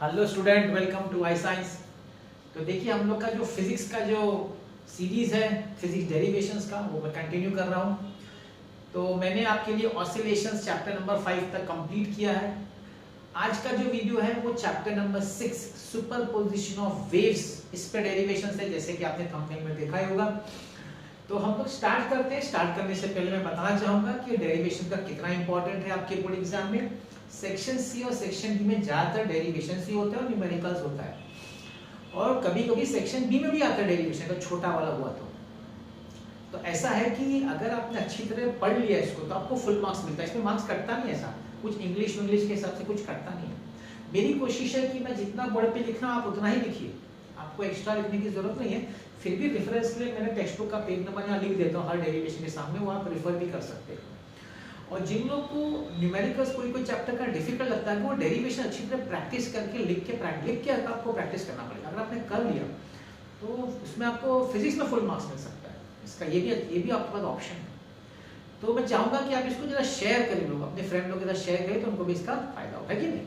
Hello student, welcome to I science. तो देखिए हम लोग का जो फिजिक्स का जो सीरीज है फिजिक्स डेरिवेशंस का वो मैं कंटिन्यू कर रहा हूँ। तो मैंने आपके लिए ऑसिलेशंस चैप्टर नंबर 5 तक कंप्लीट किया है। आज का जो वीडियो है वो chapter number 6 superposition of waves, इस पे डेरिवेशंस है, जैसे कि आपने थंबनेल में देखा ही होगा। तो हम लोग स्टार्ट करते हैं। स्टार्ट करने से पहले मैं बताना चाहूंगा कि डेरिवेशन का कितना इंपॉर्टेंट है आपके बोर्ड एग्जाम में। सेक्शन सी और सेक्शन डी में ज्यादातर डेरिवेशन ही होता है और न्यूमेरिकल्स होता है, और कभी कभी सेक्शन बी में भी आता है डेरिवेशन का, छोटा वाला हुआ तो ऐसा है कि अगर आपने अच्छी तरह पढ़ लिया इसको तो आपको फुल मार्क्स मिलता है। इसमें मार्क्स कटता नहीं, ऐसा कुछ इंग्लिश के हिसाब से कुछ कटता नहीं है। मेरी कोशिश है कि मैं जितना बोर्ड पे लिखना आप उतना ही लिखिए, आपको एक्स्ट्रा लिखने की जरूरत नहीं है। फिर भी रेफरेंस के लिए मैंने टेक्स्ट बुक का पेज नंबर यहाँ लिख देता हूँ हर डेरिवेशन के सामने, वो आप रेफर भी कर सकते हैं। और जिन लोग को न्यूमेरिकल्स कोई चैप्टर का डिफिकल्ट लगता है वो डेरिवेशन अच्छी तरह प्रैक्टिस करके लिख के आपको प्रैक्टिस करना पड़ेगा। अगर आपने कर लिया तो उसमें आपको फिजिक्स में फुल मार्क्स मिल सकता है। इसका ये भी आपके पास ऑप्शन है। तो मैं चाहूंगा कि आप इसको जरा शेयर करें, लोग अपने फ्रेंड लोग के साथ शेयर करें तो उनको भी इसका फायदा होगा कि नहीं।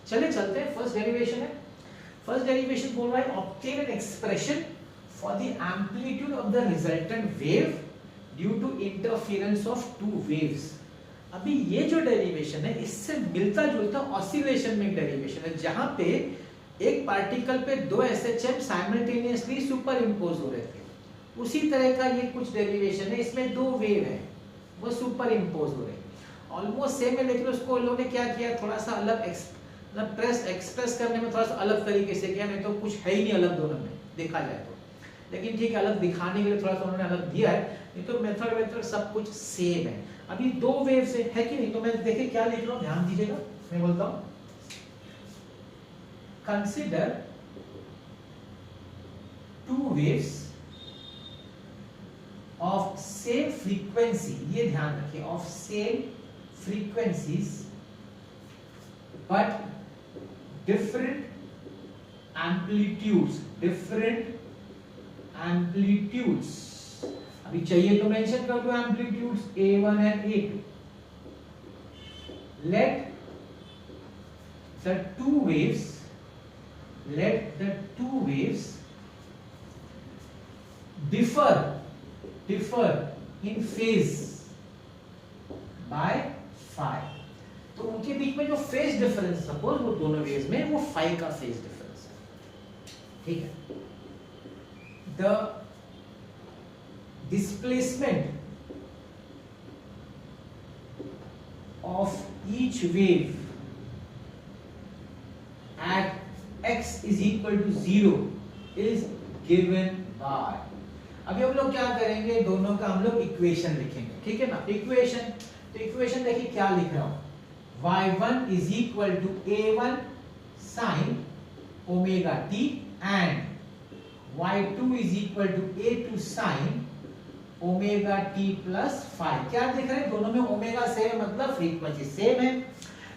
चलिए चलते हैं। फर्स्ट डेरिवेशन है। फर्स्ट डेरिवेशन बोल रहा है obtain an expression for the amplitude of the resultant wave due to interference of two waves. अभी ये जो डेरिवेशन है इससे मिलता जुलता ऑसिलेशन में एक डेरिवेशन है, जहां पे एक पार्टिकल पे दो एसएचएम साइमल्टेनियसली सुपर इंपोज हो रहे थे। उसी तरह का ये कुछ डेरिवेशन है, इसमें दो वेव है वो सुपर इंपोज हो रहे हैं, ऑलमोस्ट सेम है, लेकिन उसको लोगों ने क्या किया, थोड़ा सा अलग एक्सप्रेस करने में थोड़ा सा अलग तरीके से किया। नहीं तो कुछ है ही नहीं अलग दोनों में देखा जाए तो, लेकिन ठीक है अलग दिखाने के लिए थोड़ा सा उन्होंने अलग दिया है, नहीं तो मेथड सब कुछ सेम है। अभी दो वेव से है कि नहीं। तो मैं देखिए क्या लिख रहा हूं, ध्यान दीजिएगा। मैं बोलता हूं consider two waves of same frequency, ये ध्यान रखिए, of same frequencies but different amplitudes. अभी चाहिए तो मेंशन कर दो amplitudes A1 and A2। let the two waves differ in phase by phi। तो उनके बीच में जो फेज डिफरेंस, सपोज वो दोनों वेव्स में वो फाई का फेज डिफरेंस है, ठीक है। The displacement of each wave at x is equal to 0 is given by। अभी हम लोग क्या करेंगे, दोनों का हम लोग इक्वेशन लिखेंगे, ठीक है ना। इक्वेशन, तो इक्वेशन देखिए क्या लिख रहा हूं, y1 is equal to a1 sin omega t and y2 is equal to a2 sin omega t plus phi. क्या देख रहे हैं, दोनों में ओमेगा सेम है, मतलब फ्रीक्वेंसी सेम है,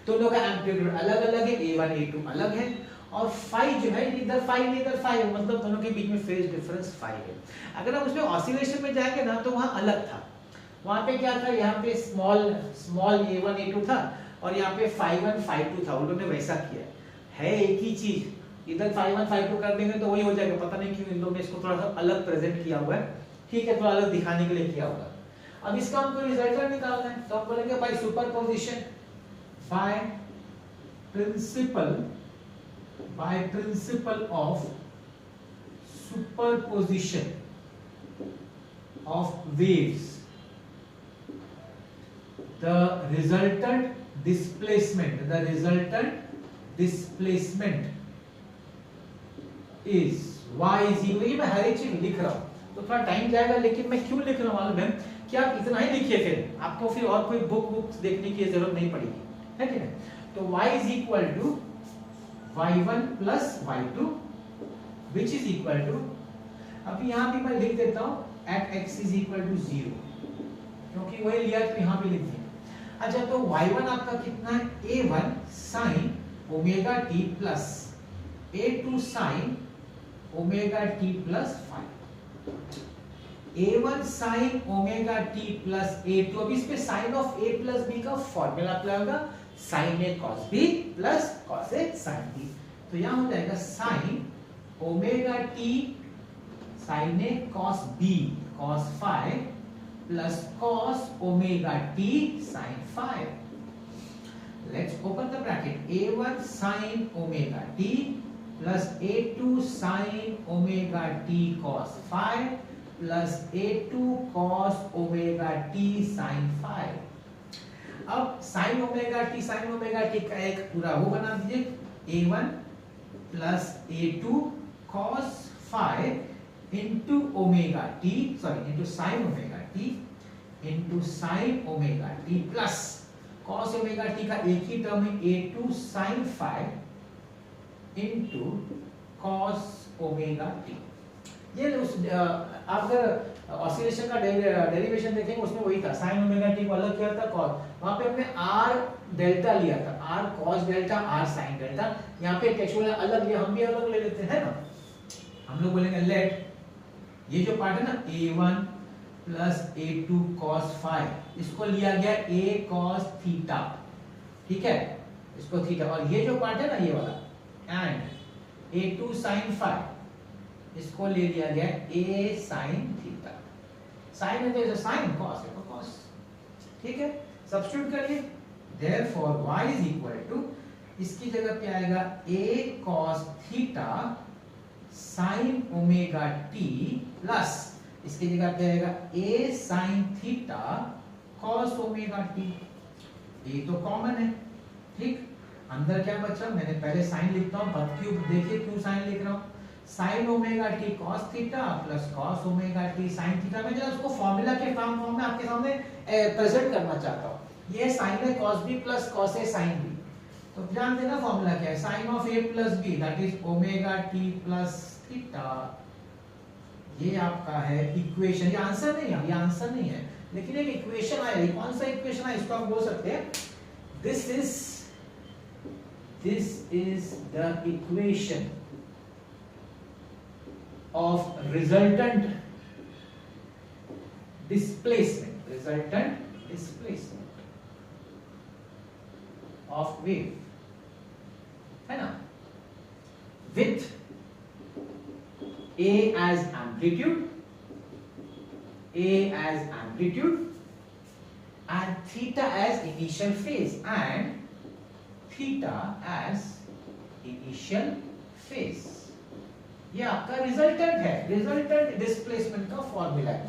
दोनों का एम्पलीट्यूड अलग अलग है, A1 A2 अलग है, और फाई जो है इधर फाई मतलब दोनों के बीच में फेज डिफरेंस फाई है। अगर हम उसमें ऑसिलेशन में जाएंगे ना तो वहां अलग था, वहां पे क्या था, यहाँ पे स्मॉल A1 A2 था और यहाँ पे phi1 phi2 था। उन्होंने वैसा किया है एक ही चीज, इधर phi1 phi2 कर देंगे तो वही हो जाएगा। पता नहीं क्यों इन लोगों ने इसको थोड़ा सा अलग प्रेजेंट किया हुआ है, ठीक है, थोड़ा अलग दिखाने के लिए किया होगा। अब इसका हमको रिजल्टेंट निकालना है, तो हम बोलेंगे by superposition, by principle of superposition of waves the resultant displacement is y is equal, ये मैं हर एक चीज लिख रहा हूं तो थोड़ा टाइम जाएगा, लेकिन मैं क्यों लिख रहा हूं मालूम है कि आप इतना ही लिखिए, फिर आपको फिर और कोई बुक देखने की जरूरत नहीं पड़ेगी, है कि नहीं। तो y is equal to y1 plus y2 which is equal to, अभी यहां भी मैं लिख देता हूं at x is equal to 0, क्योंकि वही लिया तो यहां भी लिख दिया। अच्छा, तो y1 आपका कितना है, a1 sin omega t plus a2 sin omega t plus phi. a1 sin omega t plus a2, अब इस पे sin ऑफ a प्लस b का फॉर्मूला अप्लाई होगा, sin a cos b plus cos a sin b। तो यहाँ हो जाएगा sine omega t sine a cos b cos phi plus cos omega t sine phi. Let's open the bracket. A1 sin omega t plus A2 sin omega t cos phi plus A2 cos omega t sin phi. अब sin omega t का एक पूरा वो बना दीजिए A1 plus A2 cos phi into omega t into sin omega t into sin omega t plus cos omega t का एक ही term है A2 sin phi into cos omega t. ये उस आप अगर ऑसिलेशन का डेरिवेशन देखेंगे उसमें वही था. sin ओमेगा t को अलग किया था cos. वहां पे हमने r डेल्टा लिया था, r cos delta r sin delta. यहाँ पे टेक्सचुअल अलग लिया, हम भी अलग ले लेते हैं ना. हम लोग बोलेंगे लेट ये जो पार्ट है ना A1 plus A2 cos phi इसको लिया गया A cos थीटा. ठीक है, इसको थीटा. और ये जो पार्ट है ना ये वाला एंड A2 sin phi इसको ले लिया गया A sin थीटा. sin है तो sin, cos है तो cos. ठीक है, सब्स्टिट्यूट करिए. Therefore y is equal to इसकी जगह पे आएगा A cos theta sin omega t plus इसकी जगह पे आएगा A sin theta cos omega t. ये तो कॉमन है. ठीक, अंदर क्या बचा, मैंने पहले साइन लिखता हूं, पद क्यों देखिए क्यों साइन लिख रहा हूं. sin omega t cos theta plus cos omega t sin theta. मैं जरा उसको फॉर्मूला के फॉर्म में आपके सामने प्रेजेंट करना चाहता हूं. ये sin है cos b plus cos a sin b. तो ध्यान देना फॉर्मूला क्या है, sin ऑफ a plus b that is omega t plus theta. ये आपका है इक्वेशन. ये आंसर नहीं है, ये आंसर नहीं है, लेकिन एक इक्वेशन आया. ये कौन सा इक्वेशन है, इसको आप बोल सकते हैं this is the equation of resultant displacement of wave, है ना, with A as amplitude and theta as initial phase and theta as initial phase. ये आपका रिजल्टेंट है, रिजल्टेंट डिस्प्लेसमेंट का फॉर्मूला है.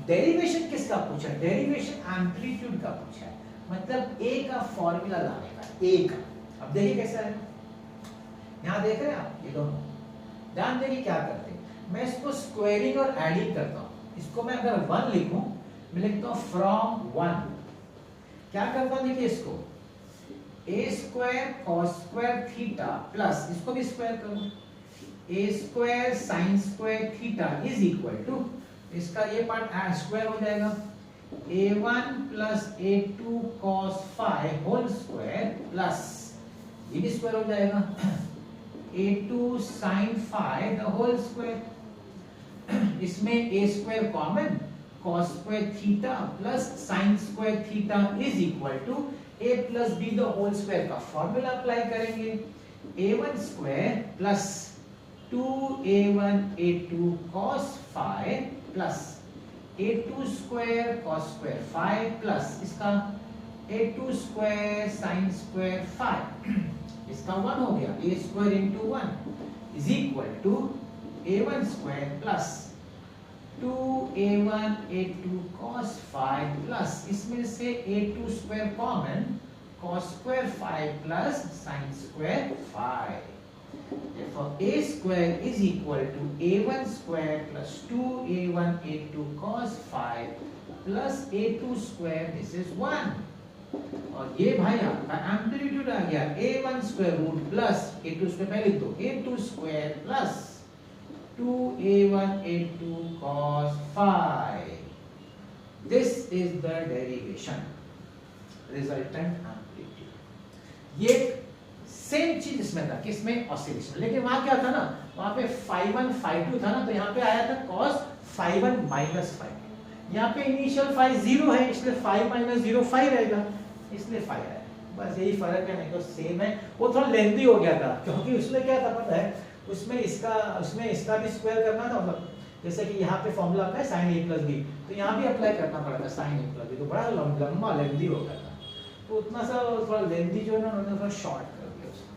डेरिवेशन किसका पूछा, डेरिवेशन एम्पलीट्यूड का पूछा है, मतलब A का फॉर्मूला लाने का. A का अब देखिए कैसा है, यहां देख रहे हैं आप, ये दोनों ध्यान देखिए क्या करते हैं. मैं इसको स्क्वायरिंग और एडिंग करता हूं. इसको मैं अगर 1 लिखूं, मैं लिखता हूं फ्रॉम 1. क्या करता हूं देखिए, इसको a square cos square theta plus इसको भी स्क्वायर करूं a square sin square theta is equal to इसका ये पार्ट स्क्वायर हो जाएगा a1 plus a2 cos phi whole square plus ये भी स्क्वायर हो जाएगा a2 sin phi the whole square. इसमें a square common, cos square theta plus sin square theta is equal to a plus b the whole square का formula apply करेंगे. a1 square plus 2a1 a2 cos phi plus a2 square cos square phi plus इसका a2 square sin square phi. इसका 1 हो गया, a square into 1 is equal to a1 square plus 2a1 a2 cos phi plus इसमें से a2 square common cos square phi plus sin square phi. Therefore a square is equal to a1 square plus 2a1 a2 cos phi plus a2 square, this is 1. और ये भाई आपका amplitude आ गया a1 square root plus a2 square पहले लिख दो a2 square plus 2a1 a2 cos phi. This is the derivation, resultant amplitude. ये same चीज इसमें था, किसमें ऑसिलेशन, लेकिन वहां क्या था ना, वहां पे phi1 phi2 था ना, तो यहाँ पे आया था cos phi1 minus phi2. यहाँ पे इनिशियल phi 0 है, इसलिए phi minus 0 phi रहेगा, इसलिए phi आया. बस यही फर्क है, नहीं तो सेम है। वो थोड़ा लेंथी हो गया था क्योंकि उसमें क्या था पता है, उसमें इसका भी स्क्वायर करना था, मतलब जैसे कि यहाँ पे फॉर्मूला आता है sin a प्लस बी, तो यहाँ भी अप्लाई करना पड़ा था sin a प्लस बी, तो बड़ा लंबा लेंथी हो गया था, तो उतना सा थोड़ा लेंथी जो है ना उन्होंने थोड़ा शॉर्ट कर दिया उसको,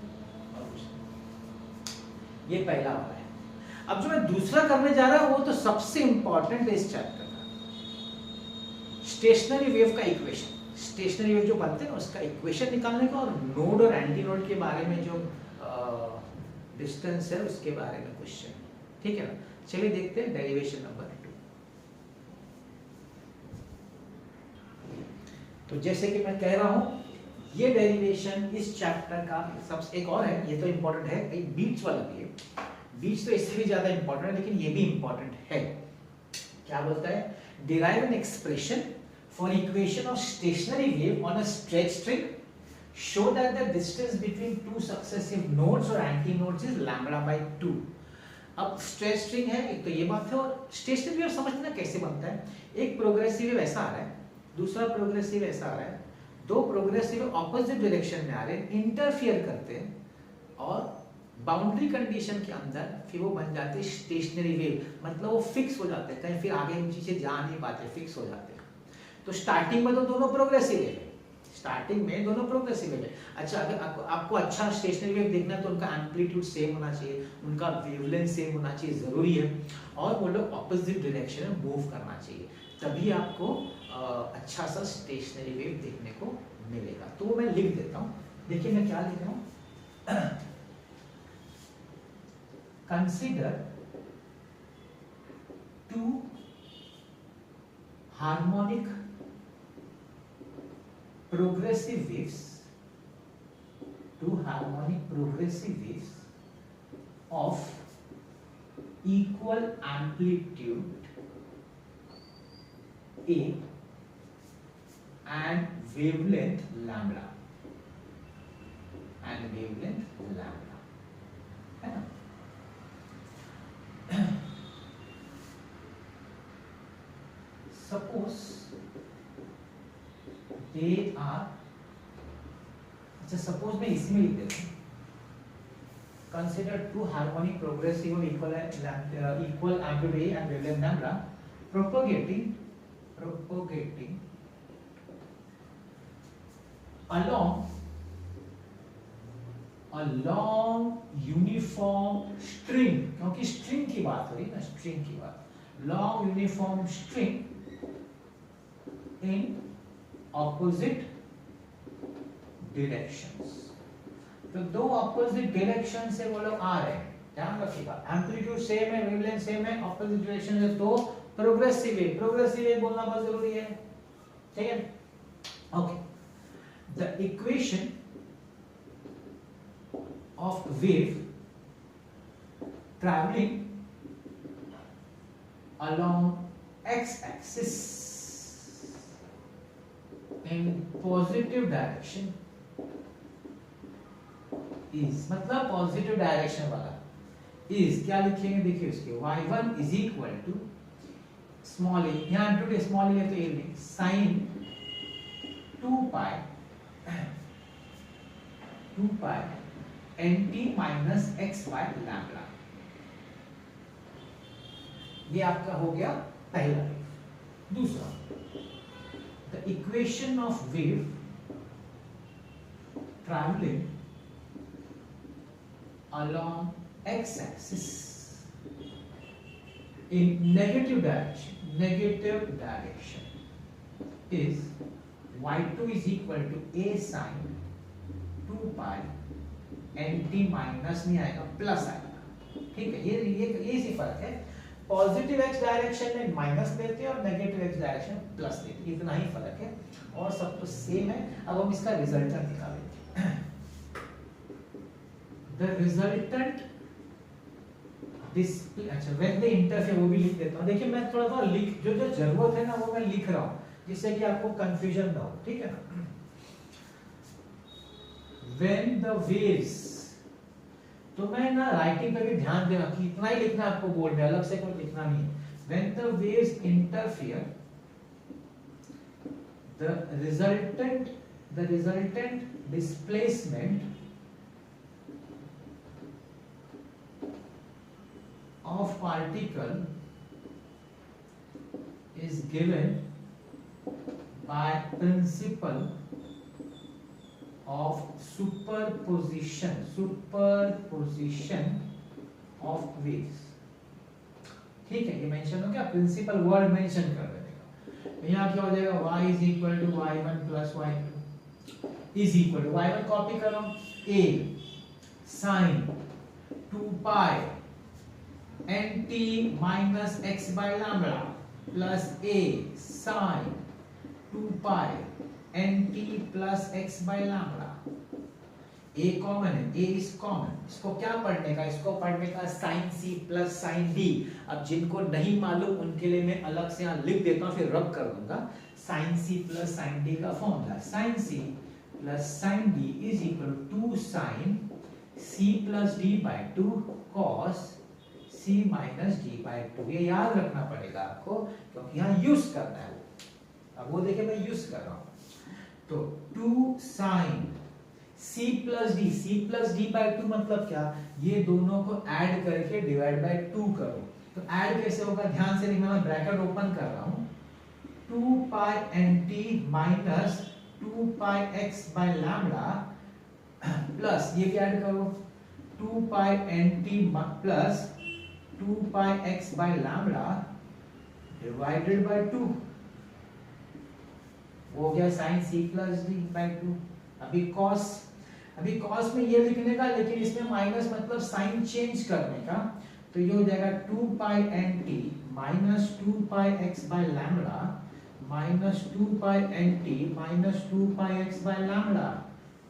और कुछ नहीं। ये पहला वाला है। अब जो मैं दूसरा करने जा रहा हूँ वो तो सबसे इंपॉर्टेंट है इस चैप्टर का, स्टेशनरी वेव का इक्वेशन। स्टेशनरी वेव जो बनते हैं ना उसका इक्वेशन निकालने का, और नोड और एंटी नोड के बारे में जो डिस्टेंस है उसके बारे में क्वेश्चन, ठीक है ना। चलिए देखते हैं डेरिवेशन नंबर 2। तो जैसे कि मैं कह रहा हूं, ये डेरिवेशन इस चैप्टर का सबसे, एक और है, ये तो इंपॉर्टेंट है, एक बीच वाला भी है। बीच तो इससे भी ज्यादा इंपॉर्टेंट है, लेकिन ये भी इंपॉर्टेंट है। क्या बोलता है, derive an expression for equation of stationary wave on a stretch string, show that the distance between two successive nodes or antinodes is lambda by 2। अब स्ट्रेच स्ट्रिंग है, एक तो ये बात है, और स्टेशनरी वेव समझते ना कैसे बनता है। एक प्रोग्रेसिव वेव ऐसा आ रहा है, दूसरा प्रोग्रेसिव ऐसा आ रहा है, दो प्रोग्रेसिव ऑपोजिट डायरेक्शन में आ रहे हैं, इंटरफियर करते हैं, और बाउंड्री कंडीशन के अंदर फिर वो बन जाते हैं स्टेशनरी वेव, मतलब वो फिक्स हो जाते हैं, कहीं फिर आगे ऊंची से जा नहीं पाते, फिक्स हो जाते हैं। तो स्टार्टिंग में तो दोनों प्रोग्रेसिव है, स्टार्टिंग में दोनों प्रोग्रेसिव है। अच्छा, अगर आपको अच्छा स्टेशनरी वेव देखना है तो उनका एम्पलीट्यूड सेम होना चाहिए, उनका वेवलेंथ सेम होना चाहिए, जरूरी है, और वो लोग ऑपोजिट डायरेक्शन में मूव करना चाहिए, तभी आपको अच्छा सा स्टेशनरी वेव देखने को मिलेगा। तो वो मैं लिख देता हूँ, देखिए मैं क्या लिख रहा हूँ। Consider two harmonic progressive waves, two harmonic progressive waves of equal amplitude A and wavelength lambda, है ना। Suppose they are, अच्छा सपोज मैं इसमें लिख देता हूँ, कंसिडर टू हार्मोनिक प्रोग्रेसिव और equal amplitude and wavelength lambda propagating along uniform string, क्योंकि स्ट्रिंग की बात हो रही है ना, स्ट्रिंग की बात, long uniform string in opposite directions। तो दो opposite direction से वो लोग आ रहे हैं, ध्यान रखिएगा, एम्पलीट्यूड सेम है, वेवलेंथ सेम है, opposite direction से तो प्रोग्रेसिव वेव बोलना बहुत जरूरी है, ठीक है। Okay, the equation of wave travelling along x axis in positive direction is, मतलब पॉजिटिव डायरेक्शन वाला is क्या लिखेंगे, देखिए उसके y1 is equal to small a, यहाँ एम्पलीट्यूड स्मॉल a तो a लिख sin 2 pi nt minus x by lambda। ये आपका हो गया पहला वेव। दूसरा, the equation of wave travelling along x axis in negative direction is y2 is equal to a sin 2 pi nt minus नहीं आएगा, प्लस आएगा, ठीक है। ये इसी फर्क है, पॉजिटिव एक्स डायरेक्शन में माइनस लेते हैं और नेगेटिव एक्स डायरेक्शन में प्लस लेते हैं, इतना ही फर्क है, और सब तो सेम है। अब हम इसका रिजल्टेंट निकालेंगे। द रिजल्टेंट डिस्प्ले, अच्छा व्हेन दे इंटरफेयर, वो भी लिख देता हूँ। देखिए मैं थोड़ा थोड़ा लिख, जो जो जरूरत है ना वो मैं लिख रहा हूँ, जिससे कि आपको कंफ्यूजन ना हो, ठीक है ना। व्हेन द वेव्स, तो मैं ना राइटिंग पे भी ध्यान देना कि इतना ही लिखना आपको बोर्ड में, अलग से कोई लिखना नहीं है। When the waves interfere, the resultant the resultant displacement of particle is given by principle of superposition of waves. ठीक है, ये मेंशन हो गया, प्रिंसिपल वर्ड मेंशन कर देने का। यहाँ क्या हो जाएगा, y is equal to y1 plus y2 is equal to y1 copy करो, a sin 2 pi nt minus x by lambda plus a sin 2 pi nt plus x by lambda. a common है, a is common, इसको क्या पढ़ने का, इसको पढ़ने का sin c plus sin d। अब जिनको नहीं मालूम उनके लिए मैं अलग से यहाँ लिख देता हूँ, फिर रब कर दूंगा। sin c plus sin d का formula sin c plus sin d is equal to 2 sin c plus d by 2 cos c minus d by 2। ये याद रखना पड़ेगा आपको, क्योंकि यहाँ यूज करना है वो। अब वो देखिए मैं यूज कर रहा हूँ, तो 2 sin c plus d by 2 मतलब क्या, ये दोनों को ऐड करके डिवाइड बाय 2 करो। तो ऐड कैसे होगा, ध्यान से देखना, मैं ब्रैकेट ओपन कर रहा हूँ, 2 pi nt minus 2 pi x by lambda plus ये क्या ऐड करो, 2 pi nt plus 2 pi x by lambda divided by 2, वो हो गया sin c plus d by 2। अभी cos में ये लिखने का, लेकिन इसमें माइनस मतलब साइन चेंज करने का, तो ये हो जाएगा 2 pi nt minus 2 pi x by lambda minus 2 pi nt minus 2 pi x by lambda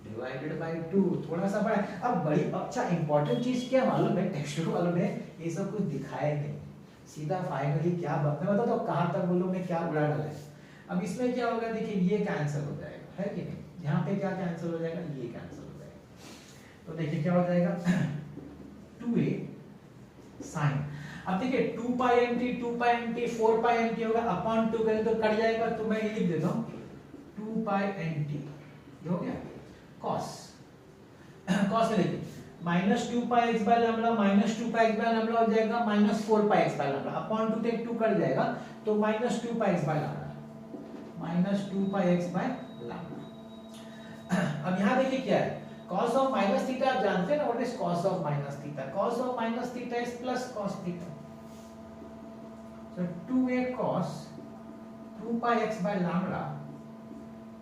divided by 2। थोड़ा सा बड़ा। अब बड़ी अच्छा इंपॉर्टेंट चीज क्या मालूम है, टेक्स्ट बुक वालों ने ये सब कुछ दिखाया नहीं, सीधा फाइनली क्या बताया, बता तो कहां तक बोलूं मैं, क्या उड़ा डाला है। अब इसमें क्या होगा, देखिए ये कैंसिल हो जाएगा, है कि नहीं, यहाँ पे क्या कैंसिल हो जाएगा, ये कैंसिल हो जाएगा। तो देखिए क्या हो जाएगा 2a sin, अब देखिए 2 पाई nt 4 पाई nt होगा, अपॉन 2 करें तो कट जाएगा, तो मैं ये लिख देता हूँ 2 पाई nt, ये हो गया cos में देखिए minus 2 pi x by lambda minus 2 pi x by lambda हो जाएगा minus 4 pi x by lambda, upon 2 take 2 cut जाएगा, तो minus 2 pi x by lambda minus 2 pi x by lambda. अब यहाँ देखिए क्या है, cos ऑफ माइनस थीटा आप जानते हैं ना, what is cos of minus theta, cos of minus theta is plus cos theta, so 2a cos 2 pi x by lambda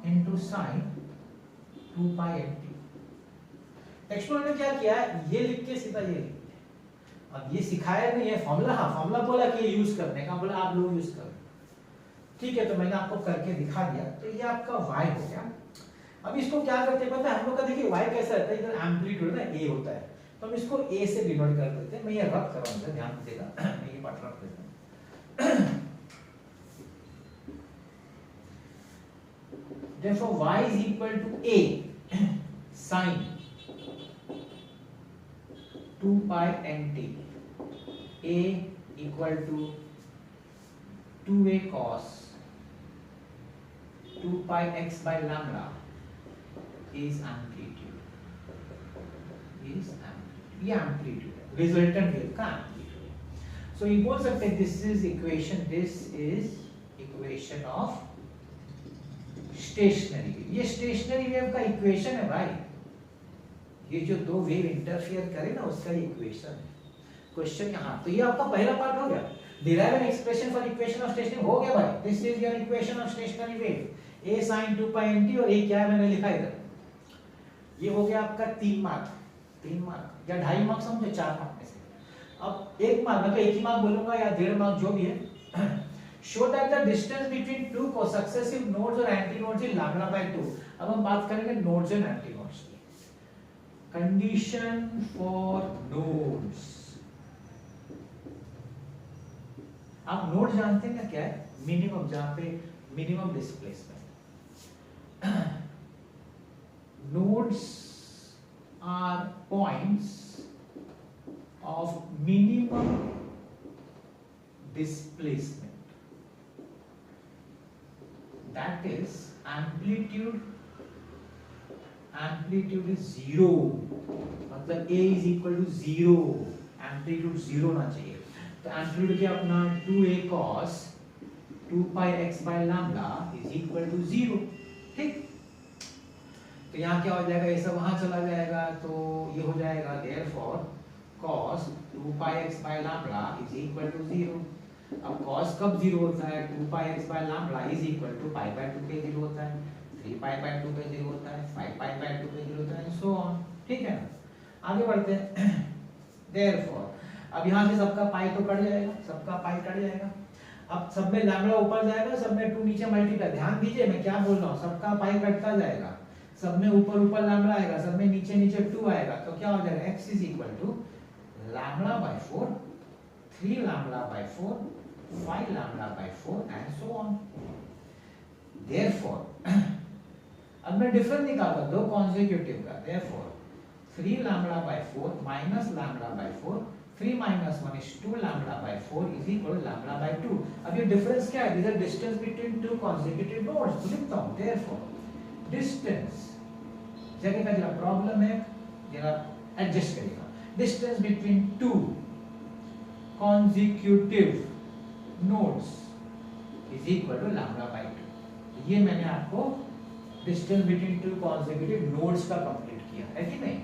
into sin 2 pi nt। Text book ने क्या किया है, ये लिख के सीधा ये लिख दिया। अब ये सिखाया नहीं है फॉर्मूला, हाँ फॉर्मूला बोला कि यूज करने का, बोला आप लोग यूज करो, ठीक है, तो मैंने आपको करके दिखा दिया। तो ये आपका y हो गया। अब इसको क्या करते हैं पता है, हम लोग का देखिए y कैसा रहता है, इधर एम्पलीट्यूड ना a होता है, तो हम इसको a से डिनोट कर देते हैं। मैं ये रब कर रहा हूं, ध्यान देगा, मैं ये पार्ट रब देता हूं। Therefore y is equal to a sin 2 pi nt, a equal to 2a cos 2 pi x by lambda is amplitude, ये amplitude है, resultant wave का amplitude। So you बोल सकते हैं this is equation of stationary wave. ये stationary wave का equation है भाई, ये जो दो वेव इंटरफियर करे ना उसका इक्वेशन है। क्वेश्चन यहाँ, तो ये आपका पहला पार्ट हो गया, derive an expression for equation of stationary, हो गया भाई, this is your equation of stationary wave, a sin 2 pi nt, और a क्या है मैंने लिखा इधर, ये हो गया आपका 3 मार्क या 2.5 मार्क समझो, 4 मार्क में से। अब 1 मार्क मतलब 1 ही मार्क बोलूंगा या 1.5 मार्क जो भी है। Show that the distance between two successive nodes or antinodes is lambda by 2। अब हम बात करेंगे nodes and antinodes की। Condition for nodes। आप nodes जानते हैं ना क्या है? Minimum, जहाँ पे minimum displacement। Nodes are points of minimum displacement, that is amplitude amplitude is 0, मतलब a is equal to 0, amplitude 0 होना चाहिए। तो एम्पलीट्यूड क्या अपना 2a cos 2 pi x by lambda is equal to 0, ठीक। तो यहाँ क्या हो जाएगा, ये सब वहां चला जाएगा, तो ये हो जाएगा therefore cos 2 pi x by lambda is equal to 0। अब cos कब 0 होता है, 2 pi x by lambda is equal to pi by 2 पे 0 होता है, 3 pi by 2 पे 0 होता है, 5 pi by 2 पे 0 होता है, सो ऑन, ठीक है ना। आगे बढ़ते हैं। therefore अब यहाँ से सबका पाई तो कट जाएगा, सबका पाई कट जाएगा। अब सब में लैम्डा ऊपर जाएगा, सब में 2 नीचे मल्टीप्लाई, ध्यान दीजिए मैं क्या बोल रहा हूँ, सबका पाई कटता जाएगा, सब में ऊपर ऊपर लैम्डा आएगा, सब में नीचे नीचे 2 आएगा, तो क्या हो जाएगा x is equal to lambda by 4, 3 lambda by 4, 5 lambda by 4 and so on. Therefore अब मैं डिफरेंस निकालता हूं दो कॉन्सेक्यूटिव का, therefore 3 lambda by 4 minus lambda by 4, 3 minus 1 is 2 lambda by 4 is equal to lambda by 2। अब ये difference क्या है, this is distance between two consecutive nodes, तो लिखता हूं देयरफॉर डिस्टेंस, जगह का जरा प्रॉब्लम है, जरा एडजस्ट करिएगा, distance between two consecutive nodes is equal to lambda by 2। ये मैंने आपको distance between two consecutive nodes का कंप्लीट किया है कि नहीं।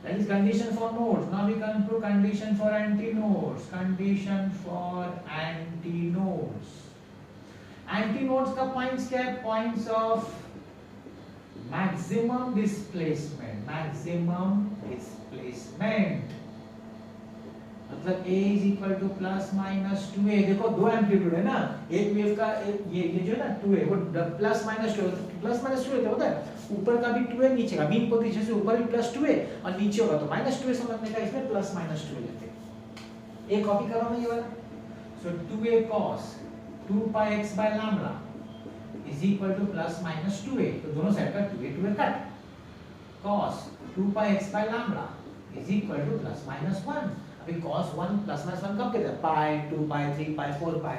That is condition for nodes. Now we come to condition for antinodes. Condition for antinodes. Antinodes का points क्या है? Points of maximum displacement. Maximum displacement. मतलब a is equal to plus minus 2a। देखो दो एम्पलीट्यूड है ना, एक wave का ये जो है ना 2a, वो प्लस माइनस 2, प्लस माइनस 2 क्या होता है, ऊपर का भी 2a, नीचे का बीम पोजीशन से ऊपर भी प्लस 2a और नीचे होगा तो माइनस 2a समझने का, इसमें प्लस माइनस 2 लेते हैं। एक कॉपी कर रहा हूं ये वाला, सो 2a cos 2 pi x by lambda is equal to plus minus 2a, तो दोनों साइड का 2a cut, cos 2 pi x by lambda is equal to plus minus 1। अभी cos 1 plus minus 1 कब कहते हैं, pi 2 pi 3 pi 4 pi,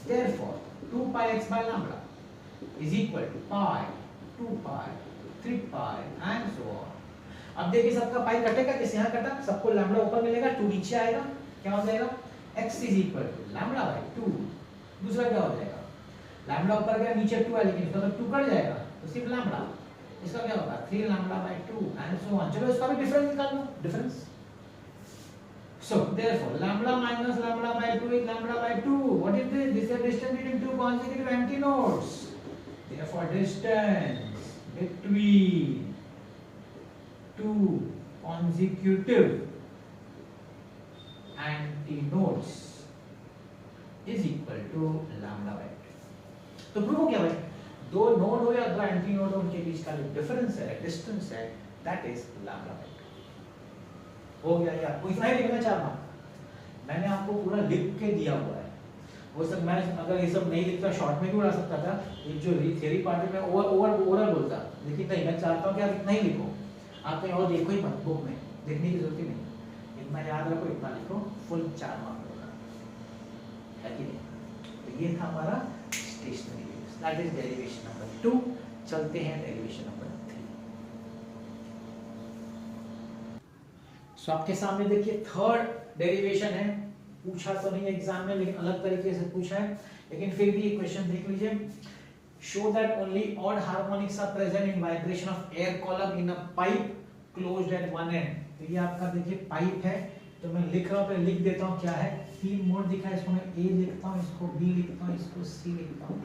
therefore 2 pi x by lambda is equal to pi 2 pi 3 pi and so on। अब देखिए सबका पाई कटेगा, जैसे यहाँ कटा, सबको लैम्डा ऊपर मिलेगा, 2 नीचे आएगा, क्या हो जाएगा x is equal to lambda by 2। दूसरा क्या हो जाएगा, लैम्डा ऊपर गया, नीचे 2 है, लेकिन इसका तो 2 कट जाएगा, तो सिर्फ लैम्डा, इसका क्या होगा 3 lambda by 2 and so on. चलो इसका भी डिफरेंस निकाल लो, difference. So therefore lambda minus lambda by 2 is lambda by 2। What is this? This is the distance between two consecutive antinodes. Therefore distance between two consecutive antinodes is equal to lambda by 2। तो proof हो गया भाई, दो node हो या दो antinode हो, उनके बीच का जो डिफरेंस है, डिस्टेंस है, दैट इज लैम्डा बाय 2। हो गया यार, कोई इतना ही लिखना चाहना, मैंने आपको पूरा लिख के दिया हुआ है। वो सब मैं अगर ये सब नहीं लिखता शॉर्ट में भी उड़ा सकता था, ये जो थियरी पार्ट में ओवरऑल बोलता, लेकिन नहीं, मैं चाहता हूँ कि आप इतना ही लिखो, आप कहीं और देखो ही मत, बुक में लिखने की जरूरत ही नहीं, इतना याद रखो, इतना लिखो, फुल 4 मार्क होगा, है कि नहीं। तो ये था हमारा stationery waves, that is derivation number 2। चलते हैं डेरिवेशन नंबर 3। सो आपके सामने देखिए थर्ड डेरिवेशन है, पूछा तो नहीं एग्जाम में, लेकिन अलग तरीके से पूछा है, लेकिन फिर भी ये क्वेश्चन देख लीजिए। Show that only odd harmonics are present in vibration of air column in a pipe closed at one end. तो ये आपका देखिए पाइप है, तो मैं लिख रहा हूँ, पहले लिख देता हूँ क्या है, 3 मोड दिखा है, इसको मैं ए लिखता हूँ, इसको बी लिखता हूँ, इसको सी लिखता हूँ।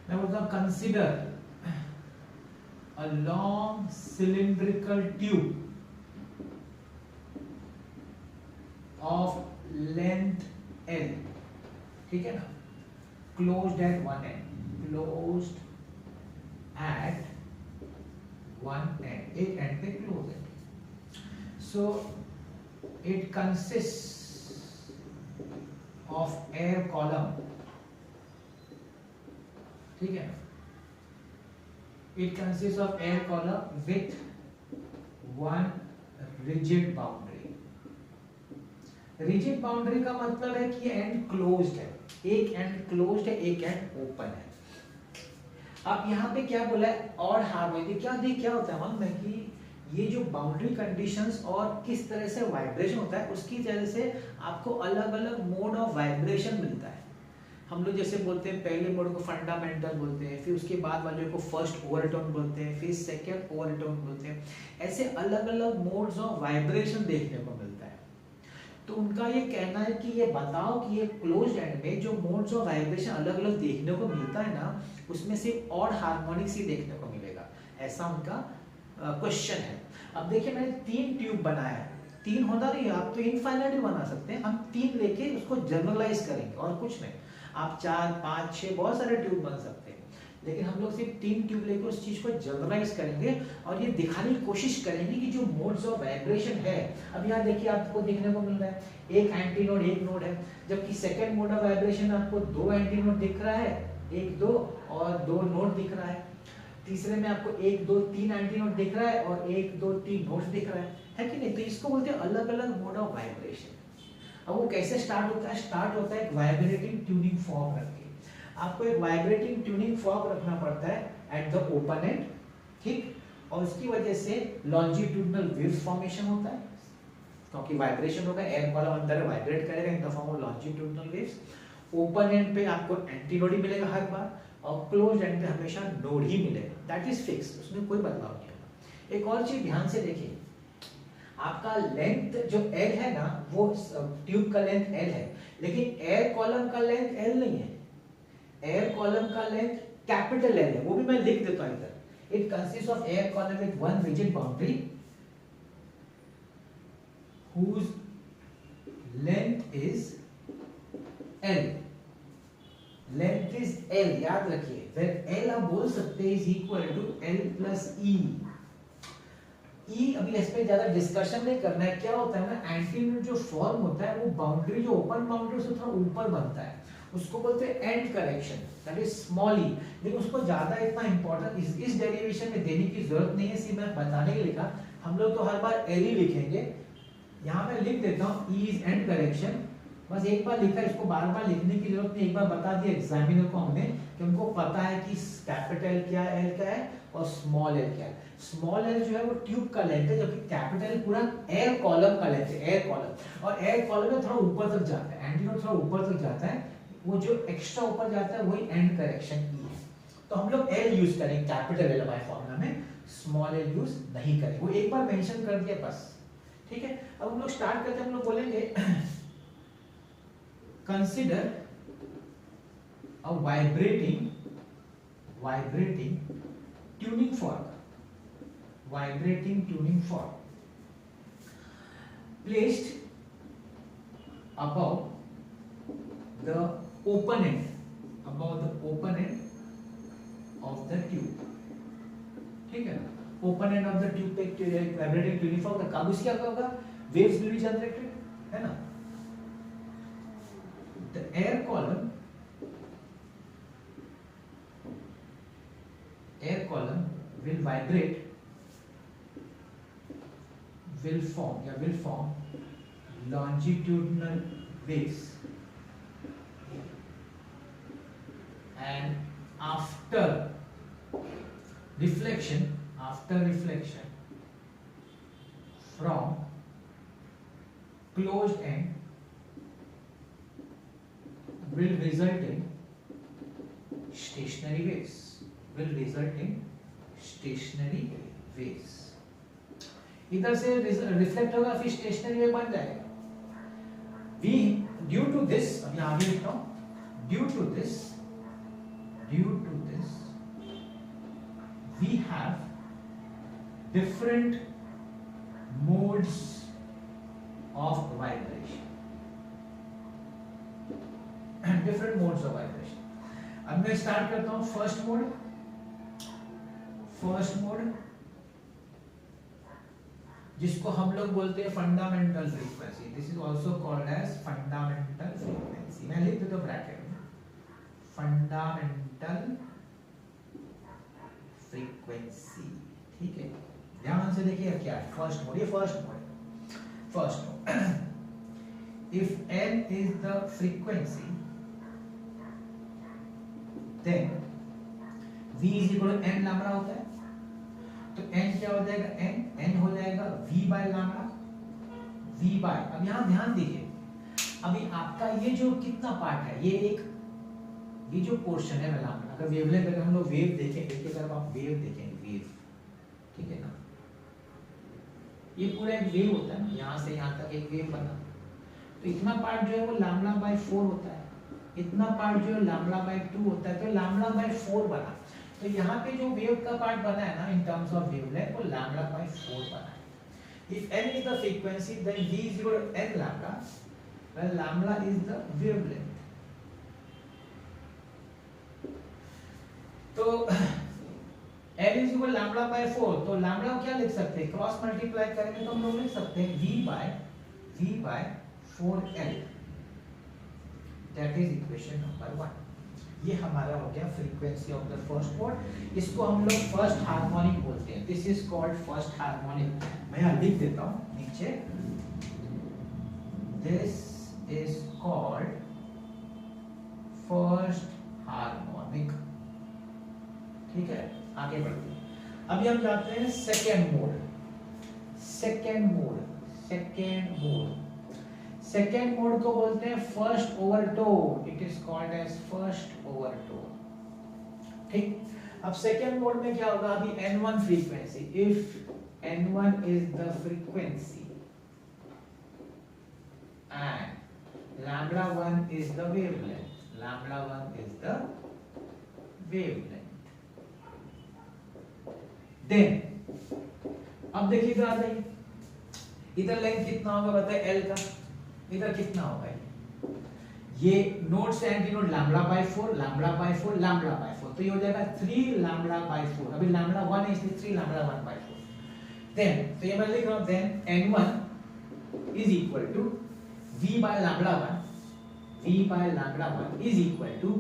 मैं बोलता हूँ consider a long cylindrical tube of length L, ठीक है ना, closed at one end, closed at one end, एक end पे close है, so it consists of air column, ठीक है ना, it consists of air column with one rigid boundary। Rigid boundary का मतलब है कि एंड क्लोज्ड है, एक एंड क्लोज्ड है, एक एंड ओपन है। अब यहाँ पे क्या बोला है, ऑड हार्मोनिक, क्या होता है मालूम है कि ये जो बाउंड्री कंडीशंस और किस तरह से वाइब्रेशन होता है उसकी वजह से आपको अलग अलग मोड ऑफ वाइब्रेशन मिलता है। हम लोग जैसे बोलते हैं पहले मोड को फंडामेंटल बोलते हैं, फिर उसके बाद वाले को फर्स्ट ओवरटोन बोलते हैं, फिर सेकंड ओवरटोन बोलते हैं। ऐसे अलग अलग मोड्स ऑफ वाइब्रेशन देखने को मिलता है। तो उनका ये कहना है कि ये बताओ कि ये क्लोज एंड में जो मोड्स ऑफ वाइब्रेशन अलग अलग देखने को मिलता है ना, उसमें सिर्फ ऑड हार्मोनिक्स ही देखने को मिलेगा, ऐसा उनका क्वेश्चन है। अब देखिए मैंने 3 ट्यूब बनाया है, 3 होता नहीं है, आप तो इनफाइनाइट भी बना सकते हैं, हम 3 लेके उसको जनरलाइज करेंगे और कुछ नहीं। आप 4, 5, 6 बहुत सारे ट्यूब बन सकते हैं, लेकिन हम लोग सिर्फ 3 ट्यूब लेके उस चीज को जनरलाइज करेंगे और ये दिखाने की कोशिश करेंगे कि जो मोड्स ऑफ वाइब्रेशन है, अब यहाँ देखिए आपको देखने को मिल रहा है एक एंटी नोड, एक नोड है, जबकि सेकंड मोड ऑफ वाइब्रेशन आपको 2 एंटी नोड दिख रहा है, 1 2 और 2 नोड दिख रहा है। तीसरे में आपको 1 2 3 एंटी नोड दिख रहा है और 1 2 3 नोड्स दिख रहा है कि नहीं? तो इसको बोलते हैं अलग अलग मोड ऑफ वाइब्रेशन। अब वो कैसे स्टार्ट होता है? स्टार्ट होता है एक वाइब्रेटिंग ट्यूनिंग फॉर्क रख के। आपको एक वाइब्रेटिंग ट्यूनिंग फॉर्क रखना पड़ता है एट द ओपन एंड, ठीक, और उसकी वजह से लॉन्जिट्यूडनल वेव्स फॉर्मेशन होता है, क्योंकि वाइब्रेशन होगा, एयर कॉलम अंदर वाइब्रेट करेगा in the form of longitudinal waves. Open and पे आपको एंटी नोड ही मिलेगा हर बार, और क्लोज एंड पे हमेशा नोड ही मिलेगा, दैट इज फिक्स, उसमें कोई बदलाव नहीं होगा। एक और चीज ध्यान से देखिए, आपका लेंथ जो L है ना, वो ट्यूब का लेंथ L है, लेकिन एयर कॉलम का लेंथ L नहीं है। एयर कॉलम का लेंथ कैपिटल L है, वो भी मैं लिख देता हूं इधर। It consist of air column with one rigid boundary whose length is L। Length is L, याद रखिए, where L आप बोल सकते हैं is equal to L plus E। अभी इस पे ज्यादा डिस्कशन नहीं करना है। क्या होता है ना, एंटीनोड जो फॉर्म होता है वो बाउंड्री, जो ओपन बाउंड्री से थोड़ा ऊपर बनता है, उसको बोलते हैं and correction, that is small e. लेकिन उसको ज्यादा इतना इंपॉर्टेंट इस डेरिवेशन में देने की जरूरत नहीं है, सिर्फ मैं बताने के लिए लिखा। हम लोग तो हर बार एल ही लिखेंगे, यहाँ पे लिख देता हूँ ई इज एंड करेक्शन, बस एक बार लिखा, इसको बार बार लिखने की जरूरत नहीं, एक बार बता दिया एग्जामिनर को हमने कि उनको पता है कि कैपिटल क्या एल क्या है और स्मॉल एल क्या है। स्मॉल एल जो है वो ट्यूब का लेंथ है, जबकि कैपिटल पूरा एयर कॉलम का लेंथ है, एयर कॉलम। और एयर कॉलम में थोड़ा ऊपर तक जाता है, एंटीनोड थोड़ा ऊपर तक जाता है, वो जो एक्स्ट्रा ऊपर जाता है वही एंड करेक्शन ई है। तो हम लोग एल यूज करेंगे, कैपिटल एल हमारे फॉर्मूला में, स्मॉल एल यूज नहीं करेंगे, वो एक बार मेंशन कर दिया बस, ठीक है। अब हम लोग स्टार्ट करते हैं, हम लोग बोलेंगे consider a vibrating tuning fork placed above the open end of the tube, ठीक है ना। Open end of the tube पे वाइब्रेटिंग ट्यूनिंग फॉर्क का काम क्या होगा, वेव्स विल बी जनरेटेड, है ना। The air column will vibrate, will form longitudinal waves, and after reflection from closed end will result in stationary waves, इधर से reflect होगा फिर स्टेशनरी वेव बन जाएगा। वी ड्यू टू दिस, अब यहां भी लिखता हूं, due to this we have different modes of vibration, different modes of vibration। अब मैं स्टार्ट करता हूं फर्स्ट मोड जिसको हम लोग बोलते हैं fundamental frequency, this is also called as fundamental frequency. मैं लिख देता हूं ब्रैकेट में, फंडामेंटल फ्रीक्वेंसी, ठीक है। ध्यान से देखिए क्या है, फर्स्ट मोड, ये first mode if n is the frequency then v is equal to n lambda होता है, तो n क्या हो जाएगा, n हो जाएगा v by lambda, v by, अब यहां ध्यान दीजिए, अभी आपका ये जो कितना पार्ट है, ये जो पोर्शन है लैम्बडा, अगर वेवलेंथ, अगर हम लोग वेव देखेंगे, देखिए अगर आप वेव देखेंगे, वेव, ठीक है ना, ये पूरा एक वेव होता है ना, यहाँ से यहाँ तक एक वेव बना, तो इतना पार्ट जो है वो लैम्बडा बाय 4 होता है, इतना पार्ट जो है लैम्बडा बाय 2 होता है, तो लैम्बडा बाय 4 बना, तो यहाँ पे जो वेव का पार्ट बना है ना इन टर्म्स ऑफ वेवलेंथ, वो लैम्बडा बाय 4 बना है। If n is the frequency, then v is equal to n lambda, when lambda is the wavelength. तो n is equal lambda by 4, तो lambda क्या लिख सकते हैं, क्रॉस मल्टीप्लाई करेंगे तो हम लोग लिख सकते हैं v by 4l, that is equation number 1। ये हमारा हो गया frequency of the first mode, इसको हम लोग फर्स्ट हार्मोनिक बोलते हैं, this is called first harmonic. मैं यहाँ लिख देता हूँ नीचे, this is called first harmonic, ठीक है। आगे बढ़ते हैं, अभी हम जाते हैं सेकेंड मोड। सेकेंड मोड को बोलते हैं first overtone, it is called as first overtone, ठीक। अब सेकेंड मोड में क्या होगा, अभी n1 frequency, if n1 is the frequency and lambda 1 is the wavelength, then अब देखिए इधर आ जाइए, इधर लेंथ कितना होगा बताइए, l का, इधर कितना होगा, ये नोड से एंटी नोड लैम्बडा बाय 4, तो ये हो जाएगा 3 लैम्बडा बाय 4, अभी लैम्बडा 1 है इसलिए 3 लैम्बडा 1 बाय 4, देन तो ये मैं लिख रहा हूं, then n1 is equal to v by lambda 1 is equal to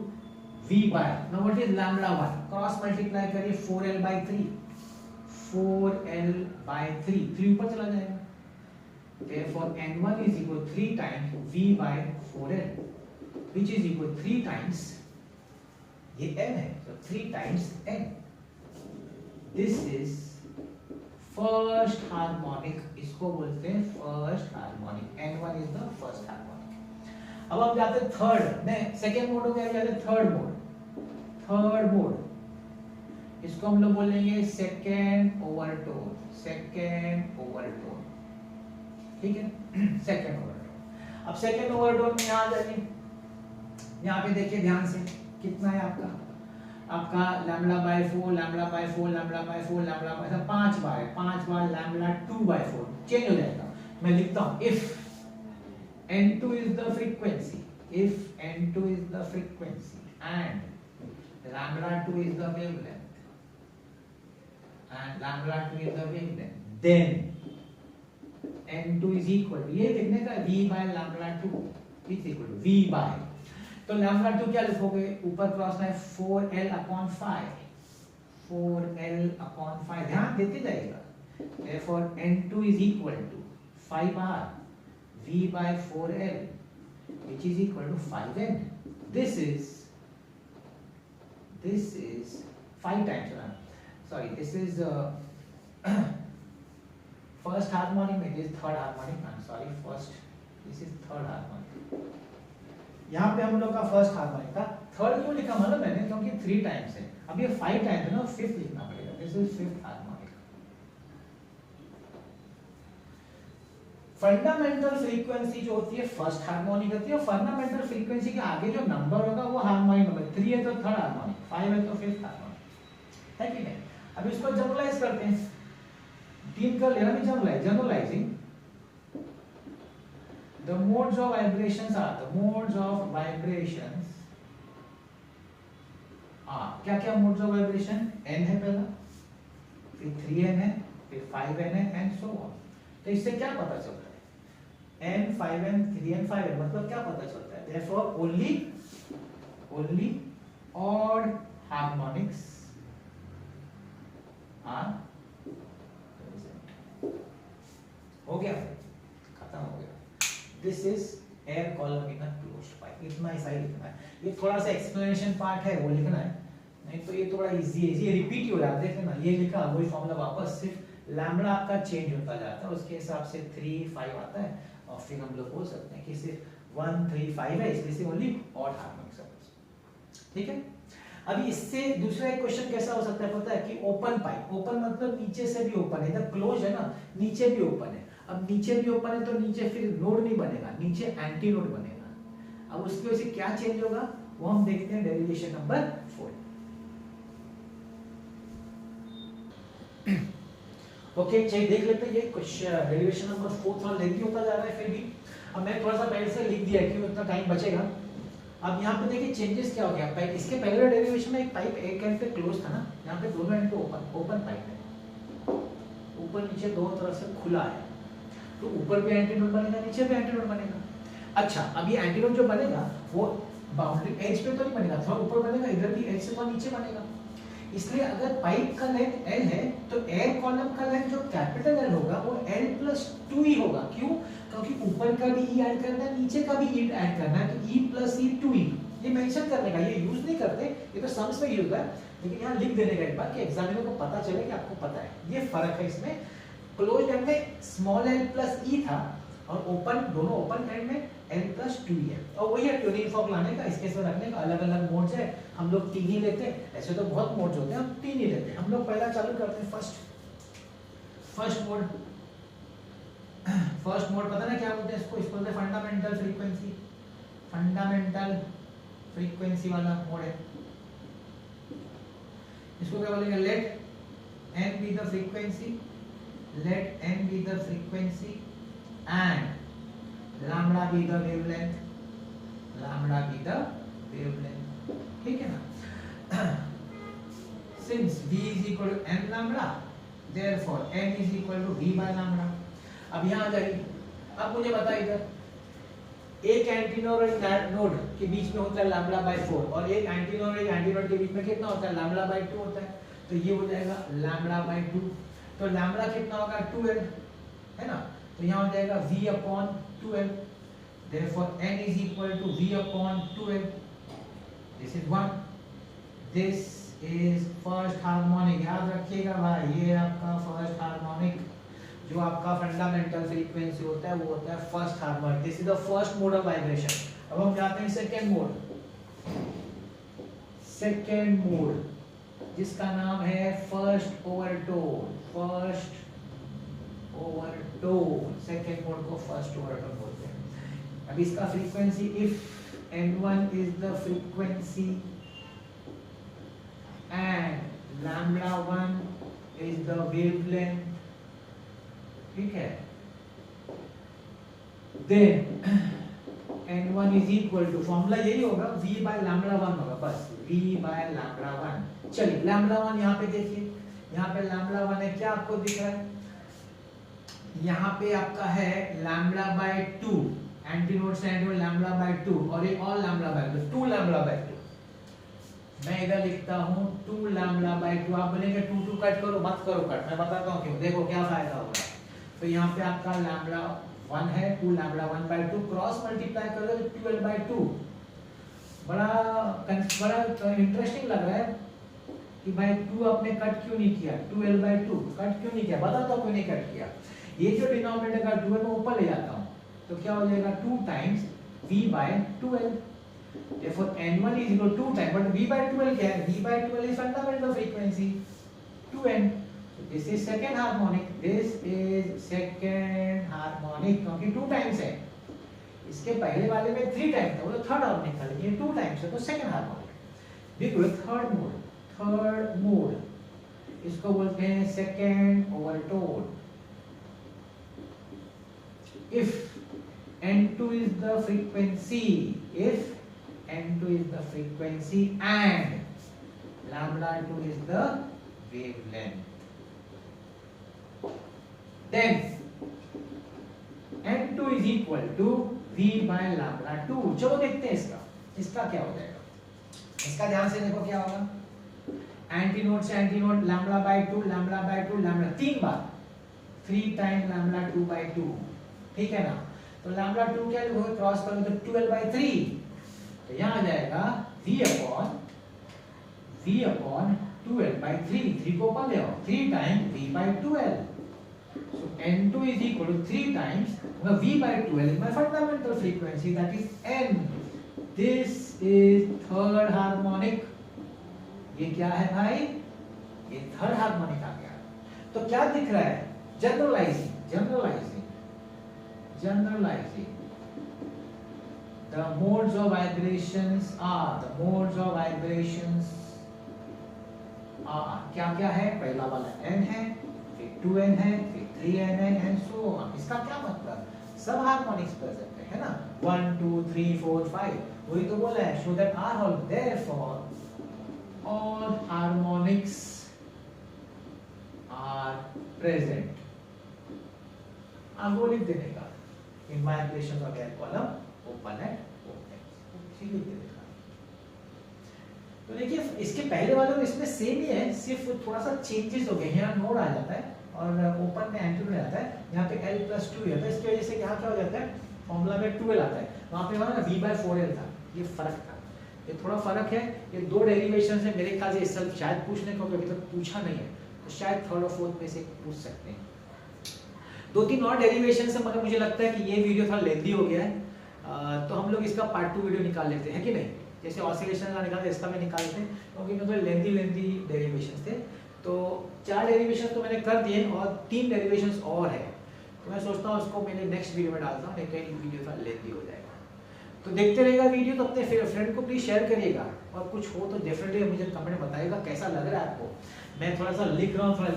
v by, now what is lambda 1, cross multiply करिए 4l बाय 3, 3 ऊपर चला जाएगा, therefore n1 is equal to 3 times v by 4l, which is equal to 3 times, ये n है, so 3 times n, this is first harmonic, इसको बोलते हैं first harmonic, n1 is the first harmonic। अब हम जाते हैं थर्ड, नहीं सेकेंड मोड हो गया, जाते हैं थर्ड मोड, इसको हम लोग बोलेंगे सेकेंड ओवरटोन, ठीक है, सेकेंड ओवरटोन। अब सेकेंड ओवरटोन में यहाँ जाइए, यहाँ पे देखिए ध्यान से, कितना है आपका lambda by 4, lambda by 4, lambda by 4, lambda by 4, 5 बार लैम्बडा 2 बाय 4, चेंज हो जाएगा। मैं लिखता हूँ, if n2 is the frequency, and lambda 2 is the wavelength, then n2 is equal to, ये लिखने का v by lambda 2 is equal to v by, तो lambda 2 क्या लिखोगे, ऊपर क्रॉस है 4l upon 5, ध्यान देते जाइएगा, therefore n2 is equal to 5r v by 4l, which is equal to 5n, this is 5 times, sorry, this is first harmonic, it is third harmonic, I'm sorry, this is third harmonic, यहाँ पे हम लोग का first harmonic था, third क्यों लिखा मतलब मैंने, क्योंकि 3 टाइम्स है, अब ये 5 टाइम्स है ना, फिफ्थ लिखना पड़ेगा, this is fifth harmonic. Fundamental frequency जो होती है फर्स्ट हार्मोनिक होती है, और फंडामेंटल फ्रीक्वेंसी के आगे जो नंबर होगा वो हार्मोनिक नंबर, 3 है तो थर्ड हार्मोनिक, 5 है तो फिफ्थ हार्मोनिक, है कि नहीं। अब इसको जनरलाइज करते हैं, 3 कर लेना भी generalising, the modes of vibrations are क्या क्या modes of vibration, n है पहला, फिर 3n है, फिर 5n है एंड सो ऑन। तो इससे क्या पता चलता है, n 5n 3n 5n, मतलब क्या पता चलता है, therefore only odd harmonics are present। हो गया, खत्म हो गया। This is air column in a closed pipe, इतना ही सही लिखना है, ये थोड़ा सा एक्सप्लेनेशन पार्ट है वो लिखना है, नहीं तो ये थोड़ा इजी है, ये रिपीट ही हो जाता है। देखना ये लिखा वही फॉर्मूला वापस, सिर्फ लैम्बडा आपका चेंज होता जाता है, उसके हिसाब से 3 5 आता है और फिर हम लोग बोल सकते हैं कि सिर्फ 1 3 5 है, इसलिए से ओनली ऑड हार्मोनिक्स है। ठीक है। अभी इससे दूसरा एक क्वेश्चन कैसा हो सकता है पता है कि ओपन पाइप, ओपन मतलब नीचे से भी ओपन है, इधर क्लोज है ना, नीचे भी ओपन है। अब नीचे भी ओपन है तो नीचे फिर नोड नहीं बनेगा, नीचे एंटी नोड बनेगा। अब उसकी वजह से क्या चेंज होगा वो हम देखते हैं डेरिवेशन नंबर 4। ओके चलिए देख लेते हैं ये क्वेश्चन डेरिवेशन नंबर 4 थोड़ा लेंथी होता जा रहा है फिर भी। अब मैं थोड़ा सा पहले से लिख दिया है क्योंकि उतना टाइम बचेगा। अब यहाँ पे देखिए चेंजेस क्या हो गया, पाइप इसके पहले डेरिवेशन में एक पाइप एक एंड पे क्लोज था ना, यहाँ पे दोनों एंड पे ओपन पाइप है, ऊपर नीचे दोनों तरफ से खुला है, तो ऊपर भी एंटी नोड बनेगा नीचे भी एंटी नोड बनेगा। अच्छा अब ये एंटी नोड जो बनेगा वो बाउंड्री एज पे तो नहीं बनेगा, थोड़ा ऊपर बनेगा, इधर भी एज से थोड़ा नीचे बनेगा। इसलिए अगर पाइप का लेंथ L है तो एयर कॉलम का लेंथ जो कैपिटल L होगा वो L+2 ही होगा। क्यों? क्योंकि ऊपर का भी E ऐड करना है, नीचे का भी E ऐड करना है, तो E+E 2E ये मेंशन करने का, ये यूज नहीं करते, ये तो सम्स में यूज है, लेकिन यहाँ लिख देने का एक बार कि एग्जामिनर को पता चले कि आपको पता है। ये फर्क है इसमें, क्लोज्ड एंड में स्मॉल l+E था और ओपन दोनों ओपन एंड में L+2 है। और वही है ट्यूनिंग फॉर्क लाने का, इसके साथ रखने का। अलग अलग मोड्स है, हम लोग 3 ही लेते हैं, ऐसे तो बहुत मोड्स होते हैं, हम 3 ही लेते हैं। हम लोग पहला चालू करते हैं फर्स्ट मोड। फर्स्ट मोड पता ना क्या बोलते हैं इसको, बोलते हैं फंडामेंटल फ्रीक्वेंसी, फंडामेंटल फ्रीक्वेंसी वाला मोड है। इसको क्या बोलेंगे, late n be the frequency, let n be the frequency and lambda be the wavelength, lambda be the wavelength। ठीक है ना। since v is equal to n lambda therefore n is equal to v by lambda। अब यहाँ आ जाइए, अब मुझे बताइए इधर एक एंटीनोड और एक नोड के बीच में होता है लैम्बडा बाय 4 और एक एंटीनोड और एक एंटीनोड के बीच में कितना होता है, लैम्बडा बाय 2 होता है। तो ये हो जाएगा लैम्बडा बाय 2, तो लैम्बडा कितना होगा 2l है ना, तो यहाँ हो जाएगा v/2l, therefore n is equal to v/2l। this is 1, this is first harmonic. याद रखिएगा भाई, ये आपका फर्स्ट हार्मोनिक, जो आपका फंडामेंटल फ्रीक्वेंसी होता है वो होता है first harmonic. This is the first mode of vibration. अब हम जाते हैं सेकंड मोड, सेकंड मोड जिसका नाम है first overtone, first overtone. Second mode को फर्स्ट ओवरटोन बोलते हैं। अब इसका frequency, if n1 is the frequency and λ1 is the wavelength, ठीक है, then n1 is equal to, formula यही होगा v बाय λ1 होगा, बस v बाय λ1। चलिए λ1 यहाँ पे देखिए, यहाँ पे λ1 है, क्या आपको दिख रहा है, यहाँ पे आपका है λ/2, एंटीनोड से एंटीनोड λ/2 और एक और λ/2, 2 λ/2। मैं इधर लिखता हूँ 2 λ/2। आप बोलेंगे 2 कट करो, मत करो कट, मैं बताता हूँ क्यों, देखो क्या फायदा होगा। तो यहाँ पे आपका λ1 है, 2 λ1/2 क्रॉस मल्टीप्लाई करोगे तो 12/2। बड़ा इंटरेस्टिंग लग रहा है कि भाई 2 आपने कट क्यों नहीं किया, 12/2 कट क्यों नहीं किया, बताता हूँ क्यों नहीं कट किया। ये जो डिनोमिनेटर का 2 है मैं ऊपर ले जाता हूँ, तो क्या हो जाएगा 2 times v/12। therefore n1 is equal to 2 times, but v/12 क्या है, v/12 is fundamental frequency 2n। This is second harmonic, this is second harmonic, क्योंकि 2 टाइम्स है, इसके पहले वाले में 3 टाइम्स था, वो तो थर्ड हार्मोनिक था, लेकिन 2 टाइम्स है तो सेकंड हार्मोनिक। देखो थर्ड मोड, थर्ड मोड इसको बोलते हैं second overtone. if n2 is the frequency, if n2 is the frequency and λ2 is the wavelength, then n2 is equal to v by λ2। चलो देखते हैं इसका क्या हो जाएगा। इसका ध्यान से देखो क्या होगा, एंटीनोड से एंटीनोड λ/2 λ/2 λ 3 बार, 3 टाइम λ2/2, ठीक है ना। तो λ2 क्या लिखोगे, क्रॉस करोगे तो 12/3, तो यहाँ आ जाएगा v/2 v upon 2l by 3, 3 को ऊपर ले आओ, 3 times v by 2l. So n2 is equal to 3 times v by 2l is my fundamental frequency, that is n. This is third harmonic. ये क्या है भाई? ये थर्ड हार्मोनिक आ गया. तो क्या दिख रहा है? Generalising the modes of vibrations are क्या क्या है? पहला वाला n है, फिर 2n है, फिर 3n है and so on. इसका क्या मतलब? सब हार्मोनिक्स प्रेजेंट है ना? 1 2 3 4 5. वही तो बोला है, show that are all, therefore all harmonics are present. आपको लिख देने का in vibration of air column open and open. ठीक लिख देने का. तो देखिए इसके पहले वाले और इसमें सेम ही है, सिर्फ थोड़ा सा चेंजेस हो गए. यहाँ नोड आ जाता है और ओपन में एंटीनोड आता है. यहाँ पे L+2 आता है. इसकी वजह से यहाँ क्या हो जाता है? फॉर्मूला में 12 आता है. वहाँ पे हमारा V/4L था. ये फर्क था. ये थोड़ा फर्क है. ये दो डेरिवेशन है मेरे ख्याल से. इस साल शायद पूछने को अभी तक पूछा नहीं है, तो शायद थर्ड और फोर्थ में से पूछ सकते हैं. 2-3 और डेरिवेशन से, मगर मुझे लगता है कि ये वीडियो थोड़ा लेंथी हो गया है. तो हम लोग इसका पार्ट 2 वीडियो निकाल लेते हैं, कि नहीं? जैसे ऑसिलेशन का निकालते इसका में निकाल लेते हैं, क्योंकि मैं थोड़े लेंथी डेरिवेशन थे. तो 4 डेरिवेशन तो मैंने कर दिए और 3 डेरिवेशंस और है. तो मैं सोचता हूँ उसको मैंने नेक्स्ट वीडियो में डालता हूँ, नहीं तो ये वीडियो थोड़ा लेंथी हो जाएगा. तो देखते रहेगा वीडियो. तो अपने फ्रेंड को प्लीज शेयर करिएगा, और कुछ हो तो डेफिनेटली मुझे कमेंट में बताइएगा कैसा लग रहा है आपको. मैं थोड़ा सा लिख रहा हूँ, थोड़ा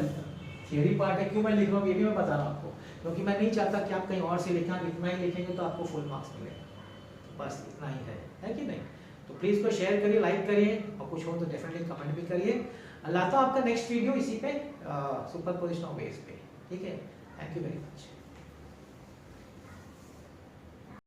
थियरी पार्ट है, क्यों मैं लिख रहा हूँ ये भी मैं बता रहा हूँ आपको, क्योंकि मैं नहीं चाहता कि आप कहीं और से लिखें. इतना ही लिखेंगे तो आपको फुल मार्क्स मिलेगा. बस इतना ही है कि नहीं? तो प्लीज़ को शेयर करिए, लाइक करिए, और कुछ हो तो डेफिनेटली कमेंट भी करिए. लाता हूँ आपका नेक्स्ट वीडियो इसी पे, सुपरपोजिशन ऑफ वेव्स पे. ठीक है? Thank you very much.